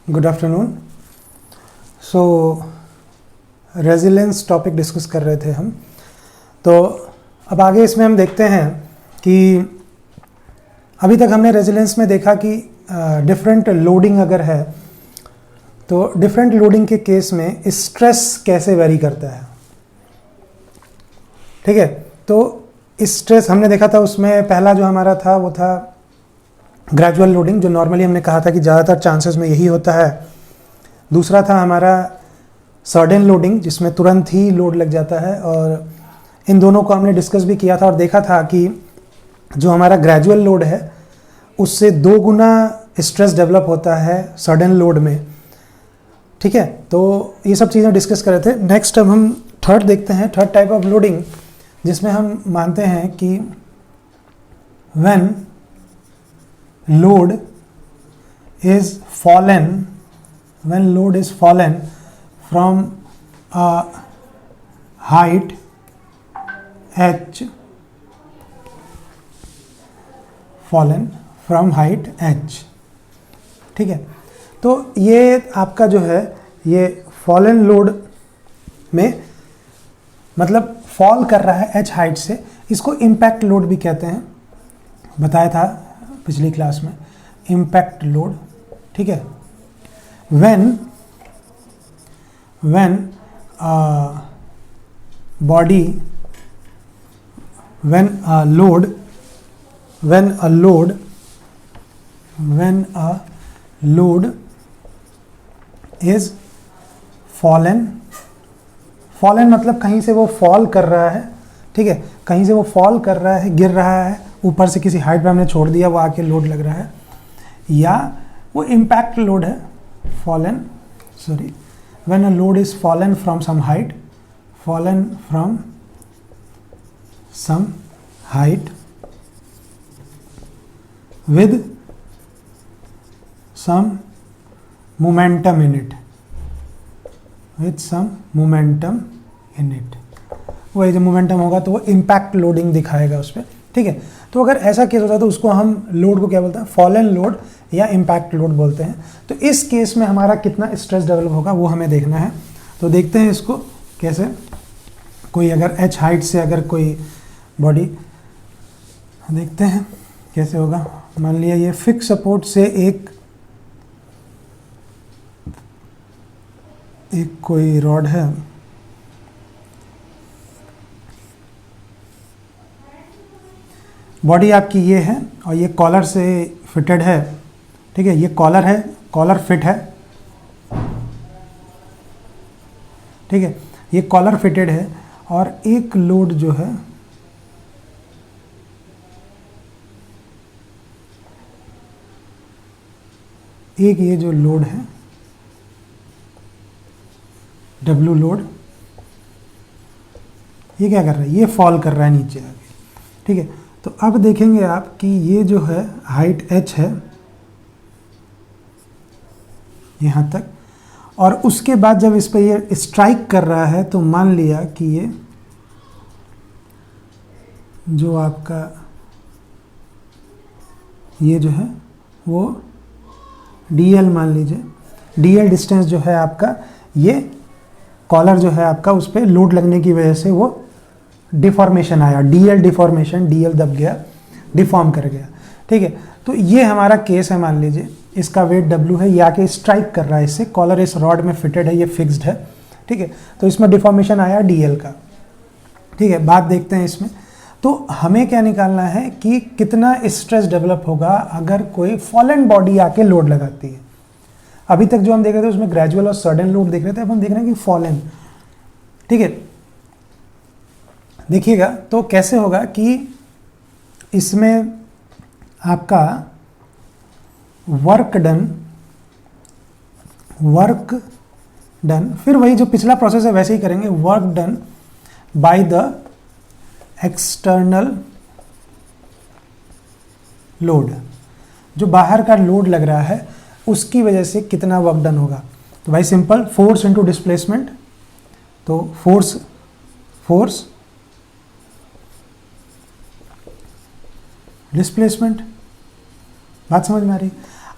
Good afternoon. So resilience topic discuss कर रहे थे हम। तो अब आगे इसमें हम देखते हैं कि अभी तक हमने रेजिलेंस में देखा कि डिफरेंट लोडिंग अगर है तो डिफरेंट लोडिंग के केस में स्ट्रेस कैसे वेरी करता है। ठीक है, तो स्ट्रेस हमने देखा था, उसमें पहला जो हमारा था वो था ग्रेजुअल लोडिंग, जो नॉर्मली हमने कहा था कि ज़्यादातर चांसेस में यही होता है। दूसरा था हमारा सडन लोडिंग, जिसमें तुरंत ही लोड लग जाता है, और इन दोनों को हमने डिस्कस भी किया था और देखा था कि जो हमारा ग्रेजुअल लोड है उससे 2 गुना स्ट्रेस डेवलप होता है सडन लोड में। ठीक है, तो ये सब चीज़ें डिस्कस कर रहे थे। नेक्स्ट अब हम थर्ड देखते हैं, थर्ड टाइप ऑफ लोडिंग, जिसमें हम मानते हैं कि when load is fallen from a height h, ठीक है। तो ये आपका जो है ये फॉलन लोड में मतलब फॉल कर रहा है h हाइट से, इसको इम्पैक्ट लोड भी कहते हैं, बताया था पिछली क्लास में, इम्पैक्ट लोड। ठीक है, when a load is fallen मतलब कहीं से वो फॉल कर रहा है। ठीक है, कहीं से वो फॉल कर रहा है, गिर रहा है, ऊपर से किसी हाइट पे हमने छोड़ दिया, वो आके लोड लग रहा है, या वो इम्पैक्ट लोड है। When a load is fallen from some height with some momentum in it, वही जो मोमेंटम होगा तो वो इम्पैक्ट लोडिंग दिखाएगा उस पर। ठीक है, तो अगर ऐसा केस होता है तो उसको हम लोड को क्या बोलते हैं, फॉलन लोड या इम्पैक्ट लोड बोलते हैं। तो इस केस में हमारा कितना स्ट्रेस डेवलप होगा वो हमें देखना है। तो देखते हैं इसको कैसे। कोई अगर h हाइट से अगर कोई बॉडी, देखते हैं कैसे होगा। मान लिया ये फिक्स सपोर्ट से एक कोई रॉड है, बॉडी आपकी ये है और ये कॉलर से फिटेड है। ठीक है, ये कॉलर है, कॉलर फिट है। ठीक है, ये कॉलर फिटेड है और एक लोड जो है एक ये जो लोड है डब्ल्यू लोड, ये क्या कर रहा है, ये फॉल कर रहा है नीचे आगे। ठीक है, तो अब देखेंगे आप कि ये जो है हाइट h है यहाँ तक, और उसके बाद जब इस पर ये स्ट्राइक कर रहा है तो मान लिया कि ये जो आपका ये जो है वो dl मान लीजिए, dl डिस्टेंस जो है आपका, ये कॉलर जो है आपका उस पर लोड लगने की वजह से वो डिफॉर्मेशन आया, dl डिफॉर्मेशन, dl दब गया, डिफॉर्म कर गया। ठीक है, तो ये हमारा केस है। मान लीजिए इसका वेट w है, ये आके स्ट्राइक कर रहा है इससे, कॉलर इस रॉड में फिटेड है, ये फिक्स्ड है। ठीक है, तो इसमें डिफॉर्मेशन आया dl का। ठीक है, बात देखते हैं इसमें। तो हमें क्या निकालना है कि कितना स्ट्रेस डेवलप होगा अगर कोई फॉलन बॉडी आके लोड लगाती है। अभी तक जो हम देख रहे थे उसमें ग्रेजुअल और सडन लोड देख रहे थे, अब हम देख रहे हैं कि फॉलन। ठीक है, देखिएगा तो कैसे होगा कि इसमें आपका वर्क डन, फिर वही जो पिछला प्रोसेस है वैसे ही करेंगे। Work done by the external load, जो बाहर का लोड लग रहा है उसकी वजह से कितना वर्क डन होगा। तो भाई सिंपल, फोर्स इनटू डिस्प्लेसमेंट। तो फोर्स डिस्प्लेसमेंट, बात समझ में आ रही।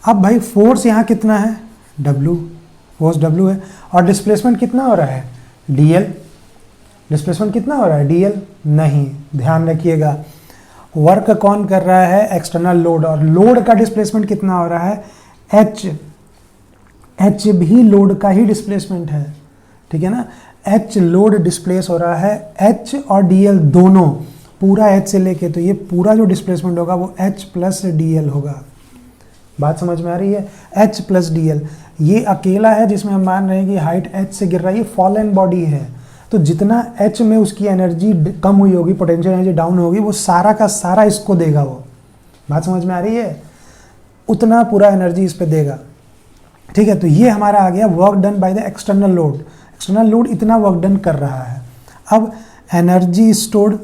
अब भाई फोर्स यहाँ कितना है, W, फोर्स W है, और डिस्प्लेसमेंट कितना हो रहा है, dl। डिस्प्लेसमेंट कितना हो रहा है, dl नहीं, ध्यान रखिएगा वर्क कौन कर रहा है, एक्सटर्नल लोड, और लोड का डिस्प्लेसमेंट कितना हो रहा है, h। h भी लोड का ही डिस्प्लेसमेंट है, ठीक है ना। h लोड डिस्प्लेस हो रहा है, h और dl दोनों, पूरा h से लेके, तो ये पूरा जो डिस्प्लेसमेंट होगा वो h प्लस dl होगा। बात समझ में आ रही है, h प्लस dl। ये अकेला है जिसमें हम मान रहे हैं कि हाइट h से गिर रहा है, ये फॉलन बॉडी है, तो जितना h में उसकी एनर्जी कम हुई होगी, पोटेंशियल एनर्जी डाउन होगी, वो सारा का सारा इसको देगा वो। बात समझ में आ रही है, उतना पूरा एनर्जी इस पे देगा, ठीक है। तो ये हमारा आ गया work done by the external load. External load इतना वर्क डन कर रहा है। अब energy stored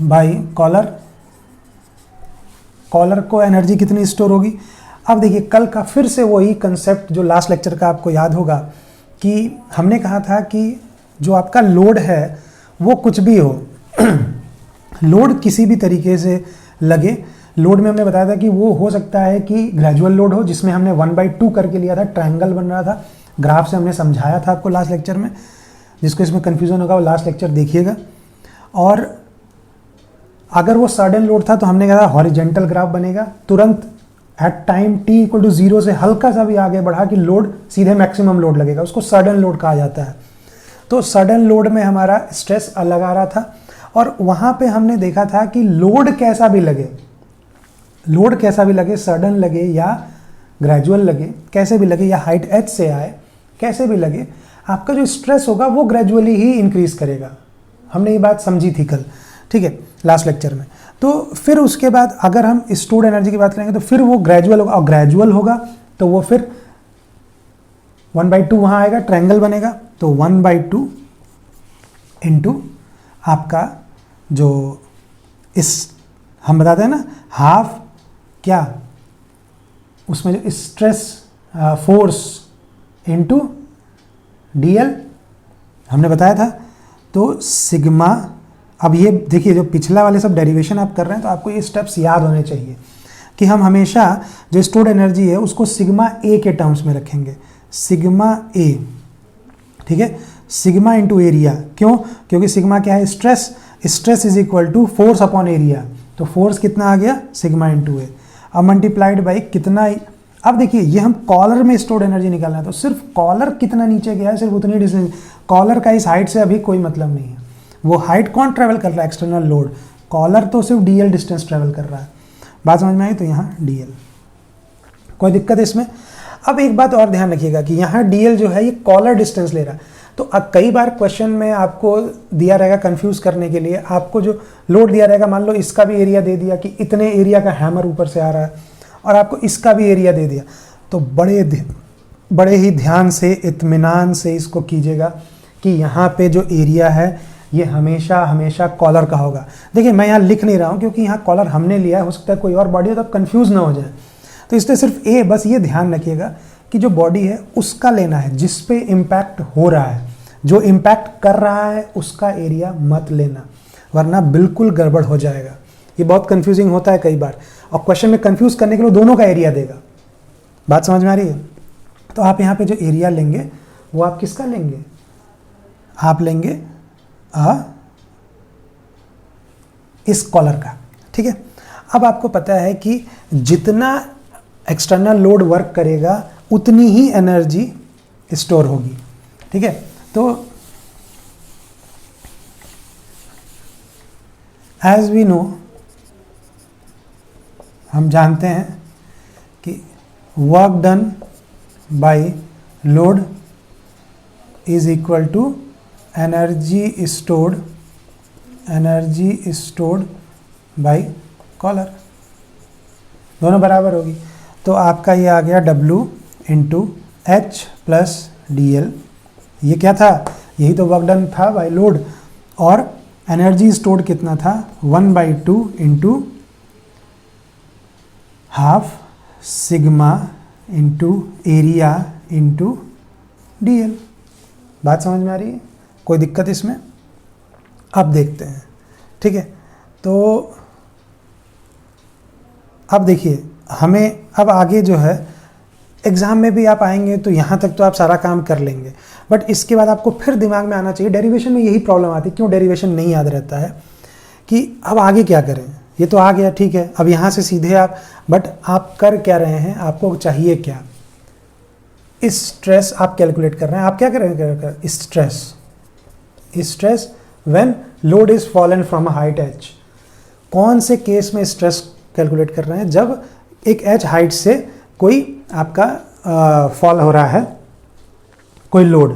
by collar, collar को एनर्जी कितनी स्टोर होगी। अब देखिए कल का फिर से वही कंसेप्ट जो लास्ट लेक्चर का आपको याद होगा कि हमने कहा था कि जो आपका लोड है वो कुछ भी हो लोड किसी भी तरीके से लगे। लोड में हमने बताया था कि वो हो सकता है कि ग्रेजुअल लोड हो, जिसमें हमने 1/2 करके लिया था, ट्रायंगल बन रहा था, ग्राफ से हमने समझाया था आपको लास्ट लेक्चर में। जिसको इसमें कन्फ्यूजन होगा वो लास्ट लेक्चर देखिएगा। और अगर वो सडन लोड था तो हमने कहा हॉरिजेंटल ग्राफ बनेगा, तुरंत एट टाइम t = 0 से हल्का सा भी आगे बढ़ा कि लोड सीधे मैक्सिमम लोड लगेगा, उसको सडन लोड कहा जाता है। तो सडन लोड में हमारा स्ट्रेस अलग आ रहा था, और वहाँ पे हमने देखा था कि लोड कैसा भी लगे, सडन लगे या ग्रेजुअल लगे, कैसे भी लगे, या हाइट h से आए, कैसे भी लगे, आपका जो स्ट्रेस होगा वो ग्रेजुअली ही इंक्रीज करेगा। हमने ये बात समझी थी कल, ठीक है, लास्ट लेक्चर में। तो फिर उसके बाद अगर हम स्टोर्ड एनर्जी की बात करेंगे तो फिर वो ग्रेजुअल होगा, और ग्रेजुअल होगा तो वो फिर 1/2 वहाँ आएगा, ट्रायंगल बनेगा, तो 1/2 इंटू आपका जो इस हम बताते हैं ना हाफ क्या, उसमें जो स्ट्रेस फोर्स इंटू dl हमने बताया था। तो सिग्मा, अब ये देखिए जो पिछला वाले सब डेरिवेशन आप कर रहे हैं तो आपको ये स्टेप्स याद होने चाहिए कि हम हमेशा जो स्टोर्ड एनर्जी है उसको सिग्मा ए के टर्म्स में रखेंगे, सिग्मा ए, ठीक है, सिग्मा इंटू एरिया। क्यों? क्योंकि सिग्मा क्या है, stress is equal to force upon area, तो फोर्स कितना आ गया, सिग्मा इंटू ए, अब मल्टीप्लाइड बाई कितना। अब देखिए ये हम कॉलर में स्टोर्ड एनर्जी निकालना है, तो सिर्फ कॉलर कितना नीचे गया है, सिर्फ उतनी डिस्टेंस, कॉलर का इस हाइट से अभी कोई मतलब नहीं है। वो हाइट कौन ट्रेवल कर रहा है, एक्सटर्नल लोड, कॉलर तो सिर्फ dl डिस्टेंस ट्रेवल कर रहा है। बात समझ में आई, तो यहाँ dl, कोई दिक्कत है इसमें। अब एक बात और ध्यान रखिएगा कि यहाँ dl जो है ये कॉलर डिस्टेंस ले रहा है, तो कई बार क्वेश्चन में आपको दिया रहेगा कंफ्यूज करने के लिए, आपको जो लोड दिया रहेगा, मान लो इसका भी एरिया दे दिया कि इतने एरिया का हैमर ऊपर से आ रहा है, और आपको इसका भी एरिया दे दिया, तो बड़े ही ध्यान से, इत्मीनान से इसको कीजिएगा कि यहाँ पे जो एरिया है ये हमेशा कॉलर का होगा। देखिए मैं यहाँ लिख नहीं रहा हूँ क्योंकि यहाँ कॉलर हमने लिया है, हो सकता है कोई और बॉडी हो तो आप कंफ्यूज ना हो जाए, तो इसलिए सिर्फ ए, बस ये ध्यान रखिएगा कि जो बॉडी है उसका लेना है जिस पे इम्पैक्ट हो रहा है, जो इम्पैक्ट कर रहा है उसका एरिया मत लेना, वरना बिल्कुल गड़बड़ हो जाएगा। ये बहुत कंफ्यूजिंग होता है कई बार, और क्वेश्चन में कंफ्यूज करने के लिए दोनों का एरिया देगा। बात समझ में आ रही है? तो आप यहाँ पे जो एरिया लेंगे वो आप किसका लेंगे, आप लेंगे इस कॉलर का, ठीक है। अब आपको पता है कि जितना एक्सटर्नल लोड वर्क करेगा उतनी ही एनर्जी स्टोर होगी, ठीक है। तो एज वी नो, हम जानते हैं कि work done by load is equal to energy stored by collar, दोनों बराबर होगी। तो आपका ये आ गया W into H plus DL, ये क्या था, यही तो वर्क डन था बाय लोड, और एनर्जी स्टोर्ड कितना था, 1/2 into half sigma into area into DL। बात समझ में आ रही है? कोई दिक्कत इसमें? अब देखते हैं, ठीक है। तो अब देखिए हमें अब आगे जो है एग्ज़ाम में भी आप आएंगे तो यहाँ तक तो आप सारा काम कर लेंगे, बट इसके बाद आपको फिर दिमाग में आना चाहिए। डेरिवेशन में यही प्रॉब्लम आती है, क्यों डेरिवेशन नहीं याद रहता है कि अब आगे क्या करें। ये तो आ गया, ठीक है, अब यहाँ से सीधे आप, बट आप कर क्या रहे हैं, आपको चाहिए क्या, स्ट्रेस आप कैलकुलेट कर रहे हैं। आप क्या करेंगे, stress when load is fallen from a height h। कौन से केस में स्ट्रेस कैलकुलेट कर रहे हैं, जब एक h हाइट से कोई आपका फॉल हो रहा है, कोई लोड।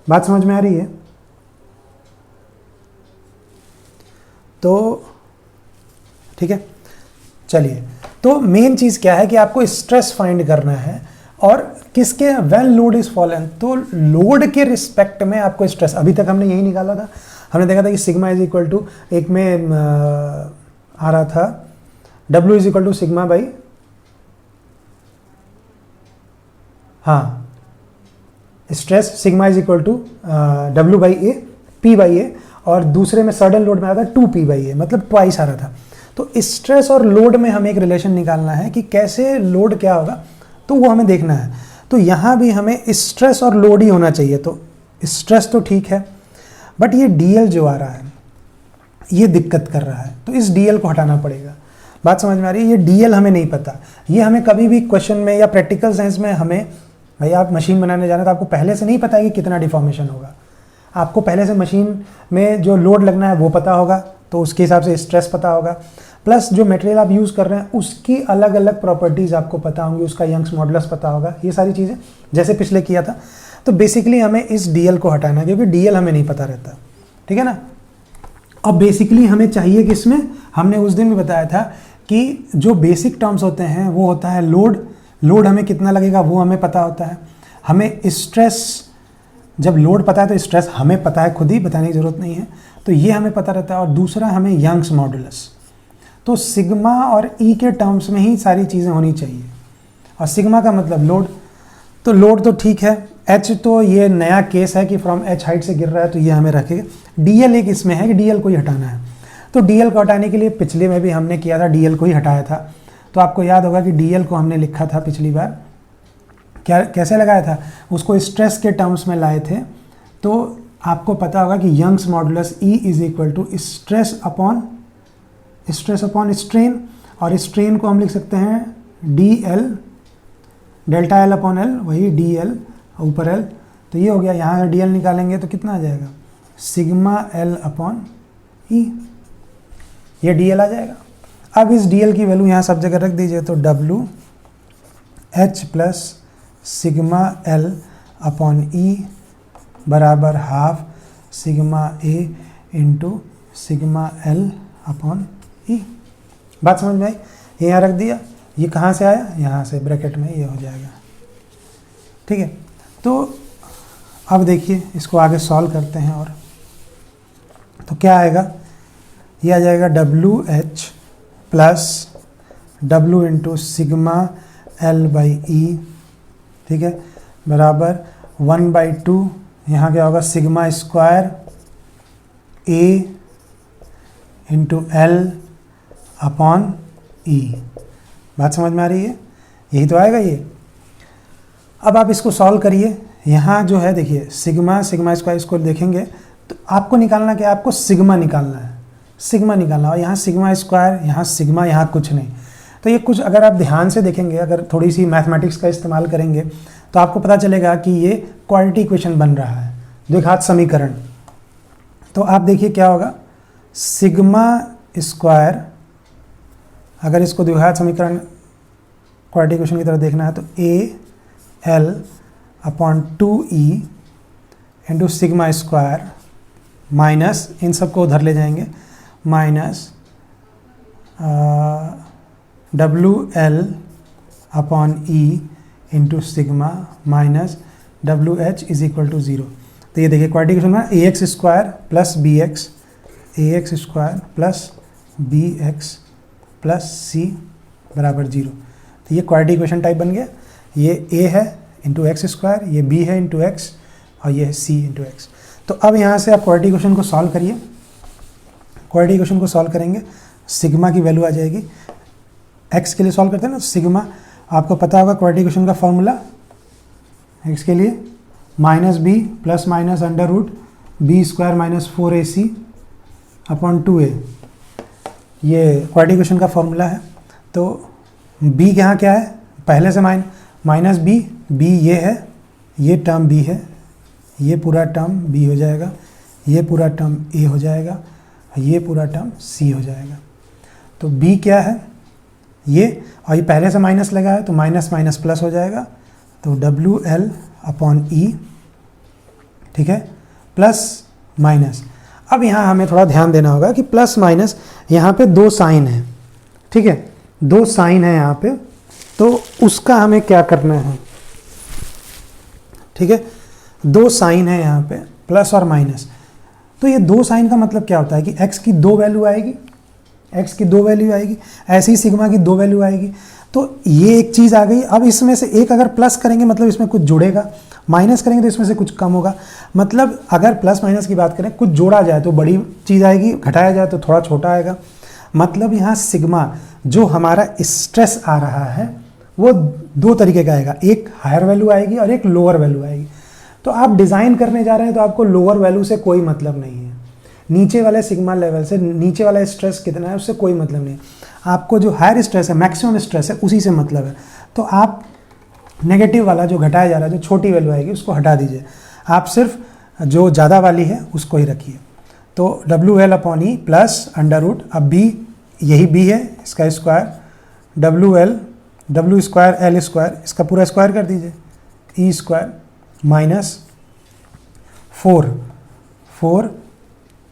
बात समझ में आ रही है? तो ठीक है, चलिए, तो मेन चीज़ क्या है कि आपको स्ट्रेस फाइंड करना है, और किसके, व्हेन लोड इज फॉलन, तो लोड के रिस्पेक्ट में आपको स्ट्रेस। अभी तक हमने यही निकाला था, हमने देखा था कि सिग्मा इज इक्वल टू, एक में आ रहा था W is equal to sigma by, हाँ, stress sigma is equal to W by A, P by A, और दूसरे में सडन लोड में आ रहा था 2P बाई ए, मतलब ट्वाइस आ रहा था। तो स्ट्रेस और लोड में हमें एक रिलेशन निकालना है कि कैसे लोड क्या होगा, तो वो हमें देखना है। तो यहाँ भी हमें स्ट्रेस और लोड ही होना चाहिए। तो स्ट्रेस तो ठीक है, बट ये DL जो आ रहा है ये दिक्कत कर रहा है, तो इस DL को हटाना पड़ेगा। बात समझ में आ रही है? ये DL हमें नहीं पता, ये हमें कभी भी क्वेश्चन में या प्रैक्टिकल साइंस में हमें, भाई आप मशीन बनाने जाना तो आपको पहले से नहीं पता है कि कितना डिफॉर्मेशन होगा। आपको पहले से मशीन में जो लोड लगना है वो पता होगा, तो उसके हिसाब से स्ट्रेस पता होगा, प्लस जो मटेरियल आप यूज़ कर रहे हैं उसकी अलग अलग प्रॉपर्टीज़ आपको पता होंगी, उसका यंग्स मॉडुलस पता होगा, ये सारी चीज़ें जैसे पिछले किया था। तो बेसिकली हमें इस DL को हटाना है, क्योंकि DL हमें नहीं पता रहता, ठीक है ना। अब बेसिकली हमें चाहिए कि इसमें, हमने उस दिन भी बताया था कि जो बेसिक टर्म्स होते हैं वो होता है लोड हमें कितना लगेगा वो हमें पता होता है, हमें स्ट्रेस, जब लोड पता है तो स्ट्रेस हमें पता है, खुद ही बताने की ज़रूरत नहीं है, तो ये हमें पता रहता है। और दूसरा हमें यंग्स मॉडुलस, तो सिग्मा और ई के टर्म्स में ही सारी चीज़ें होनी चाहिए। और सिग्मा का मतलब लोड, तो लोड तो ठीक है, एच तो ये नया केस है कि फ्रॉम एच हाइट से गिर रहा है, तो ये हमें रखेगा। DL एक इसमें है कि DL को ही हटाना है, तो DL को हटाने के लिए पिछले में भी हमने किया था, DL को ही हटाया था। तो आपको याद होगा कि DL को हमने लिखा था पिछली बार, क्या कैसे लगाया था, उसको स्ट्रेस के टर्म्स में लाए थे। तो आपको पता होगा कि Young's modulus E is equal to stress upon strain, और स्ट्रेन को हम लिख सकते हैं DL, delta L upon L, वही DL ऊपर L। तो ये हो गया, यहाँ से DL निकालेंगे तो कितना आ जाएगा, सिग्मा L अपॉन E, ये DL आ जाएगा। अब इस DL की वैल्यू यहाँ सब जगह रख दीजिए, तो W H plus sigma L upon E बराबर half sigma A into sigma L upon E। बात समझ में आई? ये यहाँ रख दिया, ये कहाँ से आया, यहाँ से ब्रैकेट में ये हो जाएगा, ठीक है। तो अब देखिए इसको आगे सॉल्व करते हैं, और तो क्या आएगा, ये आ जाएगा WH plus W into sigma L by E, ठीक है, बराबर 1/2, यहाँ क्या होगा, sigma square A into L upon E। बात समझ में आ रही है? यही तो आएगा ये। अब आप इसको सॉल्व करिए, यहाँ जो है देखिए सिग्मा स्क्वायर, इसको देखेंगे तो आपको निकालना क्या है, आपको सिग्मा निकालना है, सिग्मा निकालना, और यहाँ सिग्मा स्क्वायर, यहाँ सिग्मा, यहाँ कुछ नहीं। तो ये कुछ अगर आप ध्यान से देखेंगे, अगर थोड़ी सी मैथमेटिक्स का इस्तेमाल करेंगे तो आपको पता चलेगा कि ये क्वाड्रेटिक इक्वेशन बन रहा है, द्विघात समीकरण। तो आप देखिए क्या होगा, सिग्मा स्क्वायर, अगर इसको द्विघात समीकरण क्वाड्रेटिक इक्वेशन की तरह देखना है तो AL upon 2E into sigma square minus, इन सबको उधर ले जाएंगे, minus WL upon E into sigma minus WH is equal to 0। तो ये देखिए क्वाड्रेटिक इक्वेशन में AX square plus BX, AX square plus BX plus C बराबर 0। तो ये क्वाड्रेटिक इक्वेशन टाइप बन गया, ये A है इंटू एक्स स्क्वायर, ये B है इंटू एक्स, और ये है C इंटू एक्स। तो अब यहाँ से आप क्वाड्रेटिक इक्वेशन को सॉल्व करिए, क्वाड्रेटिक इक्वेशन को सॉल्व करेंगे, सिग्मा की वैल्यू आ जाएगी एक्स के लिए सॉल्व करते हैं ना, सिग्मा आपको पता होगा क्वाड्रेटिक इक्वेशन का फॉर्मूला, एक्स के लिए minus B plus minus under root B square minus 4ac upon 2a, ये क्वाड्रेटिक इक्वेशन का फॉर्मूला है। तो b यहाँ क्या है, पहले से माइनस b ये है, ये टर्म b है, ये पूरा टर्म b हो जाएगा, ये पूरा टर्म a हो जाएगा, ये पूरा टर्म c हो जाएगा। तो b क्या है ये, और ये पहले से माइनस लगा है तो माइनस माइनस प्लस हो जाएगा, तो WL अपॉन E, ठीक है, प्लस माइनस। अब यहाँ हमें थोड़ा ध्यान देना होगा कि प्लस माइनस यहाँ पे दो साइन है, ठीक है, दो साइन है यहाँ पे, तो उसका हमें क्या करना है, ठीक है, दो साइन है यहाँ पे प्लस और माइनस। तो ये दो साइन का मतलब क्या होता है कि x की दो वैल्यू आएगी, x की दो वैल्यू आएगी, ऐसे ही सिग्मा की दो वैल्यू आएगी। तो ये एक चीज़ आ गई। अब इसमें से एक अगर प्लस करेंगे मतलब इसमें कुछ जुड़ेगा, माइनस करेंगे तो इसमें से कुछ कम होगा। मतलब अगर प्लस माइनस की बात करें, कुछ जोड़ा जाए तो बड़ी चीज़ आएगी, घटाया जाए तो थोड़ा छोटा आएगा। मतलब यहाँ सिग्मा जो हमारा स्ट्रेस आ रहा है वो दो तरीके का आएगा, एक हायर वैल्यू आएगी और एक लोअर वैल्यू आएगी। तो आप डिज़ाइन करने जा रहे हैं तो आपको लोअर वैल्यू से कोई मतलब नहीं है, नीचे वाले सिग्मा लेवल से नीचे वाला स्ट्रेस कितना है उससे कोई मतलब नहीं है। आपको जो हायर स्ट्रेस है, मैक्सिमम स्ट्रेस है, उसी से मतलब है। तो आप नेगेटिव वाला जो घटाया जा रहा है, जो छोटी वैल्यू आएगी उसको हटा दीजिए, आप सिर्फ जो ज़्यादा वाली है उसको ही रखिए। तो WL upon E plus under root, अब b यही b है, इसका square, W square L square, इसका पूरा स्क्वायर कर दीजिए, ई स्क्वायर माइनस 4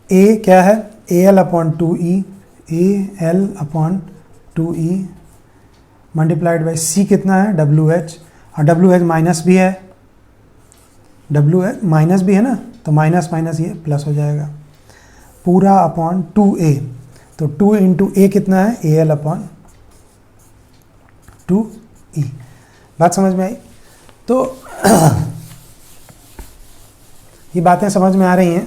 a क्या है, AL upon 2e, AL upon 2e multiplied by c कितना है, WH, और WH माइनस भी है, WH माइनस भी है ना, तो माइनस माइनस ये प्लस हो जाएगा, पूरा अपॉन 2a। तो 2 इंटू a कितना है, AL अपॉन 2e। बात समझ में आई? तो ये बातें समझ में आ रही हैं।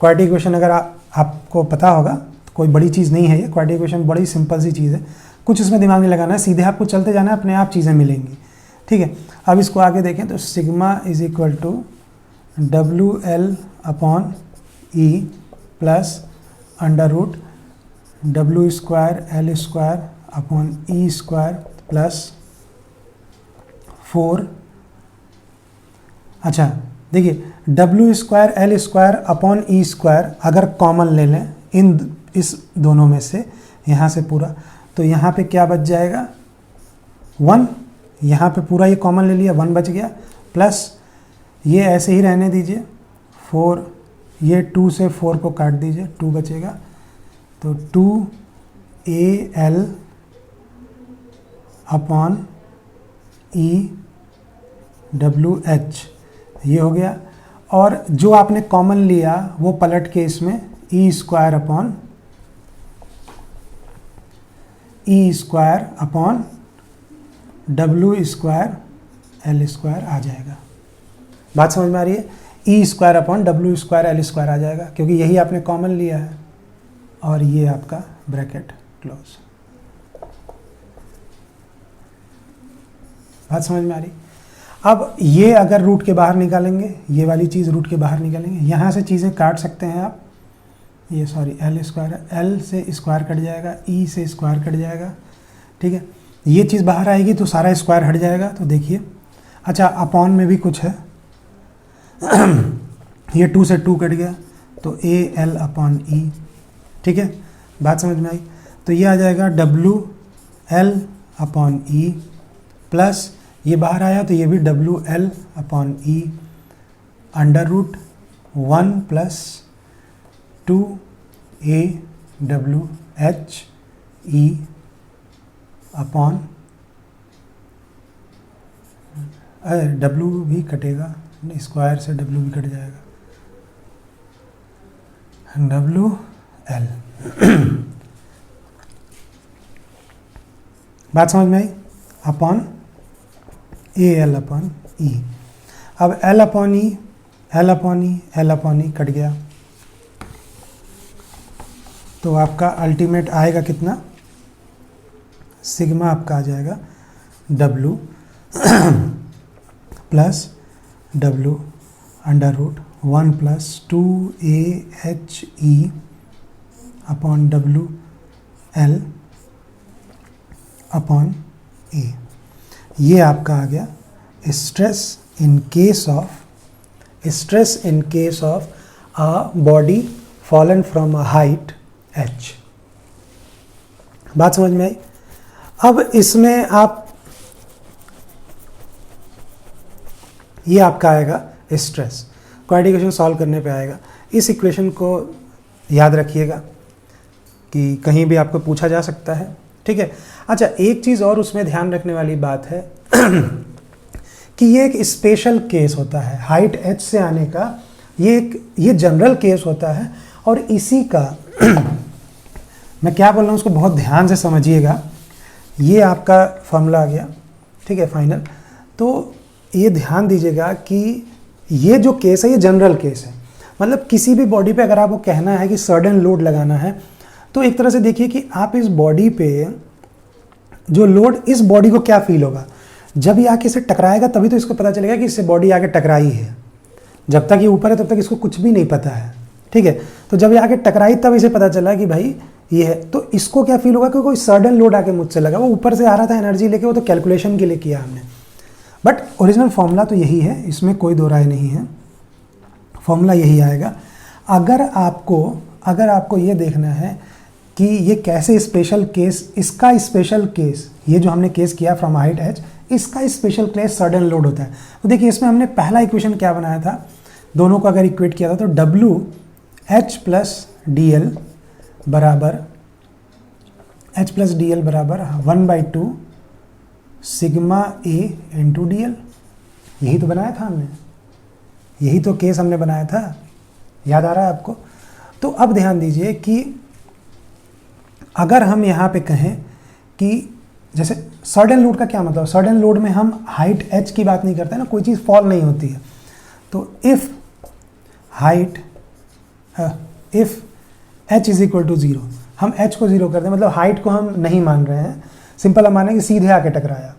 क्वाड्रेटिक इक्वेशन अगर आपको पता होगा तो कोई बड़ी चीज़ नहीं है ये, क्वाड्रेटिक इक्वेशन बड़ी सिंपल सी चीज़ है, कुछ इसमें दिमाग नहीं लगाना है, सीधे आपको चलते जाना है, अपने आप चीज़ें मिलेंगी, ठीक है। अब इसको आगे देखें तो sigma is equal to WL upon E plus under root W square L square upon E square plus 4। अच्छा देखिए, W square L square upon E square अगर कॉमन ले लें इस दोनों में से, यहाँ से पूरा, तो यहाँ पे क्या बच जाएगा, 1, यहाँ पे पूरा ये कॉमन ले लिया, 1 बच गया, प्लस ये ऐसे ही रहने दीजिए, 4, ये 2 से 4 को काट दीजिए, 2 बचेगा, तो 2AL अपॉन EWH ये हो गया। और जो आपने कॉमन लिया वो पलट के इसमें E square upon W square L square आ जाएगा। बात समझ में आ रही है? E square upon W square L square आ जाएगा, क्योंकि यही आपने कॉमन लिया है, और ये आपका ब्रैकेट क्लोज। बात समझ में आ रही? अब ये अगर रूट के बाहर निकालेंगे, ये वाली चीज़ रूट के बाहर निकालेंगे, यहाँ से चीज़ें काट सकते हैं आप, ये सॉरी L स्क्वायर, L से स्क्वायर कट जाएगा, E से स्क्वायर कट जाएगा, ठीक है। ये चीज़ बाहर आएगी तो सारा स्क्वायर हट जाएगा। तो देखिए, अच्छा अपॉन में भी कुछ है, ये 2 से 2 कट गया, तो AL अपॉन E, ठीक है। बात समझ में आई? तो ये आ जाएगा WL अपॉन E प्लस ये बाहर आया तो ये भी WL upon E under root 1 plus 2AWH E upon, अरे W भी कटेगा, स्क्वायर से W भी कट जाएगा, WL। बात समझ में आई? Upon AL upon E। अब L upon E, L upon E, L upon E cut गया, तो आपका अल्टीमेट आएगा कितना, सिग्मा आपका आ जाएगा W plus W under root 1 plus 2AHE upon WL upon A। ये आपका आ गया stress in case of a body fallen from a height h। बात समझ में आई? अब इसमें आप ये आपका आएगा स्ट्रेस, क्वाड्रेटिक इक्वेशन सॉल्व करने पे आएगा। इस इक्वेशन को याद रखिएगा कि कहीं भी आपको पूछा जा सकता है, ठीक है। अच्छा, एक चीज़ और उसमें ध्यान रखने वाली बात है कि ये एक स्पेशल केस होता है हाइट h से आने का, ये जनरल केस होता है। और इसी का मैं क्या बोल रहा हूँ उसको बहुत ध्यान से समझिएगा। ये आपका फॉर्मूला आ गया, ठीक है, फाइनल। तो ये ध्यान दीजिएगा कि ये जो केस है ये जनरल केस है। मतलब किसी भी बॉडी पे अगर आपको कहना है कि सडन लोड लगाना है, तो एक तरह से देखिए कि आप इस बॉडी पे जो लोड, इस बॉडी को क्या फील होगा जब ये आके इसे टकराएगा, तभी तो इसको पता चलेगा कि इससे बॉडी आके टकराई है। जब तक ये ऊपर है तब तक इसको कुछ भी नहीं पता है, ठीक है। तो जब ये आके टकराई तब इसे पता चला कि भाई ये है। तो इसको क्या फील होगा कि कोई सडन लोड आके मुझसे लगा, वो ऊपर से आ रहा था एनर्जी लेके, वो तो कैलकुलेशन के लिए किया हमने। बट ओरिजिनल फॉर्मूला तो यही है, इसमें कोई दो राय नहीं है, फॉर्मूला यही आएगा। अगर आपको ये देखना है कि ये कैसे स्पेशल केस, इसका स्पेशल केस, ये जो हमने केस किया फ्रॉम हाइट h, इसका स्पेशल केस सडन लोड होता है। तो देखिए इसमें हमने पहला इक्वेशन क्या बनाया था, दोनों को अगर इक्वेट किया था तो WH प्लस डी एल बराबर 1/2 sigma A into D L. यही तो बनाया था हमने, यही तो केस हमने बनाया था, याद आ रहा है आपको? तो अब ध्यान दीजिए कि अगर हम यहाँ पे कहें कि जैसे सडन लोड का क्या मतलब, सडन लोड में हम हाइट h की बात नहीं करते ना, कोई चीज़ फॉल नहीं होती है। तो if h is equal to 0, हम h को 0 कर दें, मतलब हाइट को हम नहीं मान रहे हैं, सिंपल हम माने कि सीधे आके टकराया,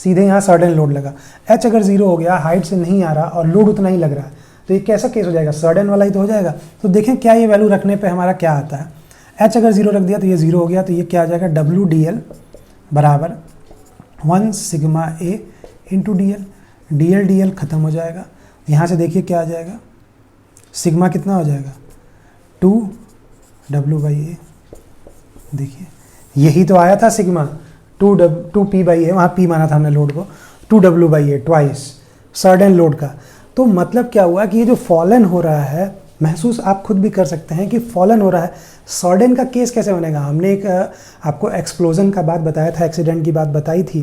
सीधे यहाँ सडन लोड लगा। h अगर 0 हो गया, हाइट से नहीं आ रहा और लोड उतना ही लग रहा है, तो ये कैसा केस हो जाएगा, सडन वाला ही तो हो जाएगा। तो देखें क्या ये वैल्यू रखने पे हमारा क्या आता है। h अगर 0 रख दिया तो ये 0 हो गया, तो ये क्या आ जाएगा, WDL बराबर 1 सिग्मा A इंटू DL ख़त्म हो जाएगा। यहाँ से देखिए क्या आ जाएगा, सिग्मा कितना हो जाएगा, 2W/A। देखिए यही तो आया था सिग्मा, 2P/A, वहाँ P माना था हमने लोड को, 2W/A ट्वाइस सडन लोड का। तो मतलब क्या हुआ कि ये जो फॉलन हो रहा है, महसूस आप खुद भी कर सकते हैं कि फॉलन हो रहा है। सडन का केस कैसे बनेगा, हमने एक आपको एक्सप्लोजन का बात बताया था, एक्सीडेंट की बात बताई थी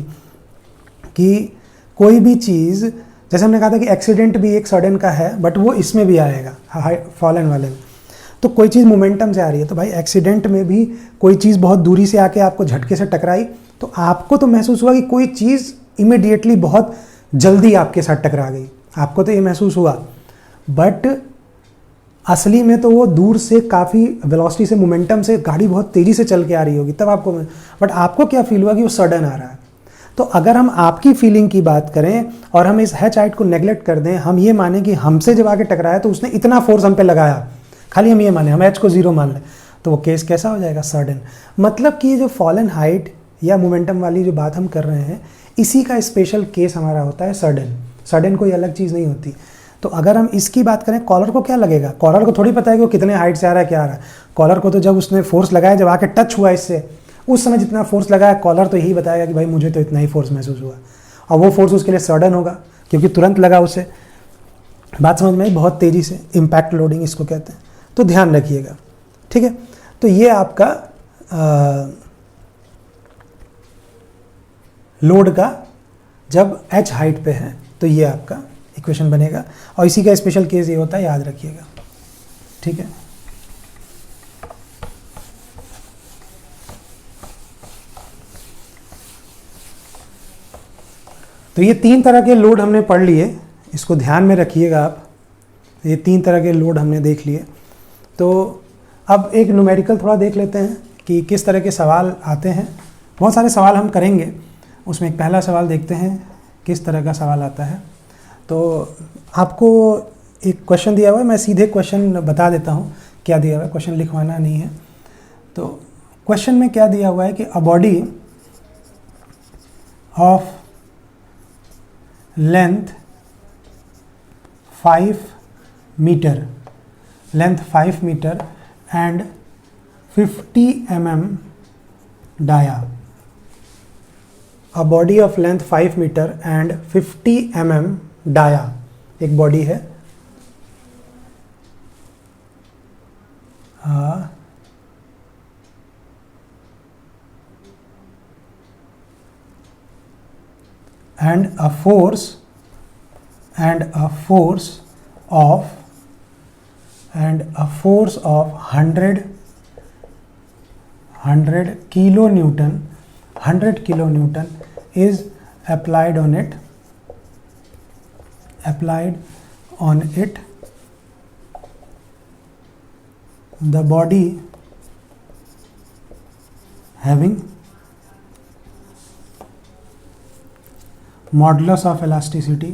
कि कोई भी चीज़, जैसे हमने कहा था कि एक्सीडेंट भी एक सडन का है, बट वो इसमें भी आएगा फॉलन वाले में। तो कोई चीज़ मोमेंटम से आ रही है, तो भाई एक्सीडेंट में भी कोई चीज़ बहुत दूरी से आके आपको झटके से टकराई, तो आपको तो महसूस हुआ कि कोई चीज़ इमीडिएटली बहुत जल्दी आपके साथ टकरा गई, आपको तो ये महसूस हुआ। बट असली में तो वो दूर से काफ़ी वेलोसिटी से, मोमेंटम से गाड़ी बहुत तेज़ी से चल के आ रही होगी, तब आपको, बट आपको क्या फील हुआ कि वो सडन आ रहा है। तो अगर हम आपकी फीलिंग की बात करें और हम इस h हाइट को नेगलेक्ट कर दें, हम ये माने कि हमसे जब आके टकराया तो उसने इतना फोर्स हम पे लगाया, खाली हम ये माने, हम h को 0 मान लें, तो वो केस कैसा हो जाएगा, सडन। मतलब कि ये जो फॉलन हाइट या मोमेंटम वाली जो बात हम कर रहे हैं, इसी का स्पेशल केस हमारा होता है सडन कोई अलग चीज़ नहीं होती। तो अगर हम इसकी बात करें, कॉलर को क्या लगेगा, कॉलर को थोड़ी पता है कि वो कितने हाइट से आ रहा है, क्या आ रहा है। कॉलर को तो जब उसने फोर्स लगाया, जब आके टच हुआ इससे, उस समय जितना फोर्स लगाया, कॉलर तो यही बताएगा कि भाई मुझे तो इतना ही फोर्स महसूस हुआ, और वो फोर्स उसके लिए सडन होगा क्योंकि तुरंत लगा उसे। बात समझ में, बहुत तेज़ी से, इम्पैक्ट लोडिंग इसको कहते हैं। तो ध्यान रखिएगा, ठीक है। तो ये आपका लोड का जब h हाइट पे है तो ये आपका इक्वेशन बनेगा, और इसी का स्पेशल केस ये होता है, याद रखिएगा, ठीक है। तो ये 3 तरह के लोड हमने पढ़ लिए, इसको ध्यान में रखिएगा आप। ये 3 तरह के लोड हमने देख लिए। तो अब एक न्यूमेरिकल थोड़ा देख लेते हैं कि किस तरह के सवाल आते हैं बहुत सारे सवाल हम करेंगे, उसमें एक पहला सवाल देखते हैं किस तरह का सवाल आता है। तो आपको एक क्वेश्चन दिया हुआ है, मैं सीधे क्वेश्चन बता देता हूँ क्या दिया हुआ है, क्वेश्चन लिखवाना नहीं है। तो क्वेश्चन में क्या दिया हुआ है कि a body of length 5 metre, length 5 metre and 50 mm dia, a body of length 5 metre and 50 mm dia, एक बॉडी है, and a force of 100 kilonewton, 100 kilonewton is applied on it, the body having modulus of elasticity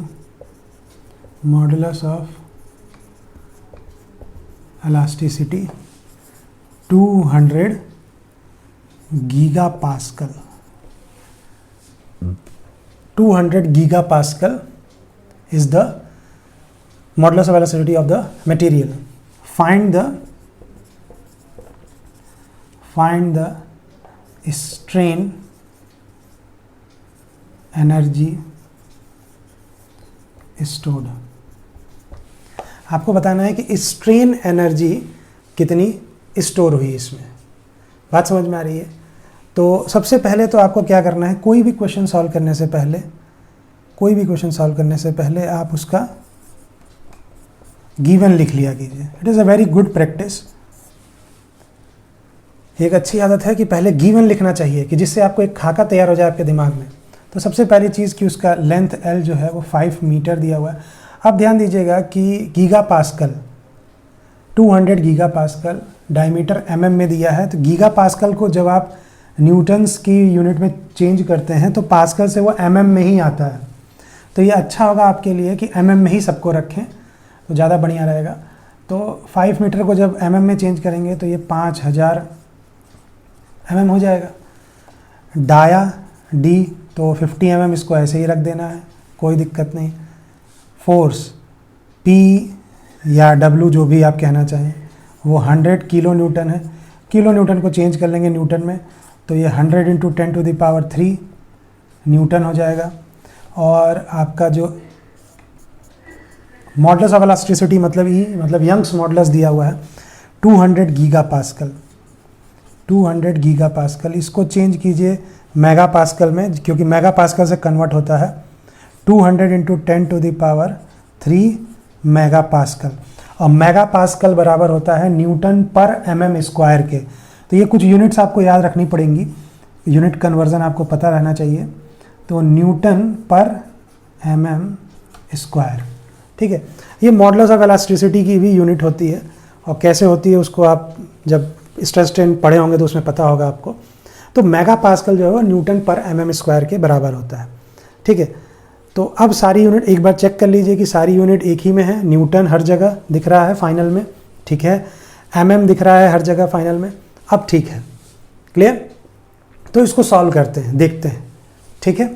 200 gigapascal. 200 gigapascal is the modulus of elasticity of the material. Find the strain energy stored. आपको बताना है कि strain energy कितनी store हुई इसमें। बात समझ में आ रही है? तो सबसे पहले तो आपको क्या करना है, कोई भी क्वेश्चन सॉल्व करने से पहले आप उसका गिवन लिख लिया कीजिए। It is a very good practice. एक अच्छी आदत है कि पहले गिवन लिखना चाहिए, कि जिससे आपको एक खाका तैयार हो जाए आपके दिमाग में। तो सबसे पहली चीज़ कि उसका लेंथ L जो है वो 5 मीटर दिया हुआ है। अब ध्यान दीजिएगा कि giga pascal 200 giga pascal, diameter mm में दिया है। तो गीगा पास्कल को जब आप न्यूटन्स की यूनिट में चेंज करते हैं तो पास्कल से वो mm में ही आता है। तो ये अच्छा होगा आपके लिए कि mm में ही सबको रखें, तो ज़्यादा बढ़िया रहेगा। तो 5 मीटर को जब mm में चेंज करेंगे तो ये 5000 mm हो जाएगा। डाया D तो 50 mm, इसको ऐसे ही रख देना है, कोई दिक्कत नहीं। फोर्स P या W जो भी आप कहना चाहें वो 100 किलो न्यूटन है। किलो न्यूटन को चेंज कर लेंगे न्यूटन में, तो ये 100 × 10⁻³ न्यूटन हो जाएगा। और आपका जो मॉडुलस ऑफ इलास्टिसिटी मतलब E मतलब यंग्स मॉडुलस दिया हुआ है 200 गीगा पास्कल। 200 गीगा पास्कल, इसको चेंज कीजिए मेगा पास्कल में, क्योंकि मेगा पास्कल से कन्वर्ट होता है। 200 × 10⁻³ मेगा पास्कल, और मेगा पास्कल बराबर होता है न्यूटन पर mm स्क्वायर के। तो ये कुछ यूनिट्स आपको याद रखनी पड़ेंगी, यूनिट कन्वर्जन आपको पता रहना चाहिए। तो न्यूटन पर mm स्क्वायर, ठीक है। ये मॉडुलस ऑफ इलास्टिसिटी की भी यूनिट होती है, और कैसे होती है उसको आप जब स्ट्रेस स्ट्रेन पढ़े होंगे तो उसमें पता होगा आपको। तो मेगा पास्कल जो है वो न्यूटन पर mm स्क्वायर के बराबर होता है, ठीक है। तो अब सारी यूनिट एक बार चेक कर लीजिए कि सारी यूनिट एक ही में है। न्यूटन हर जगह दिख रहा है फाइनल में, ठीक है। mm दिख रहा है हर जगह फाइनल में। अब ठीक है, क्लियर। तो इसको सॉल्व करते हैं, देखते हैं, ठीक है।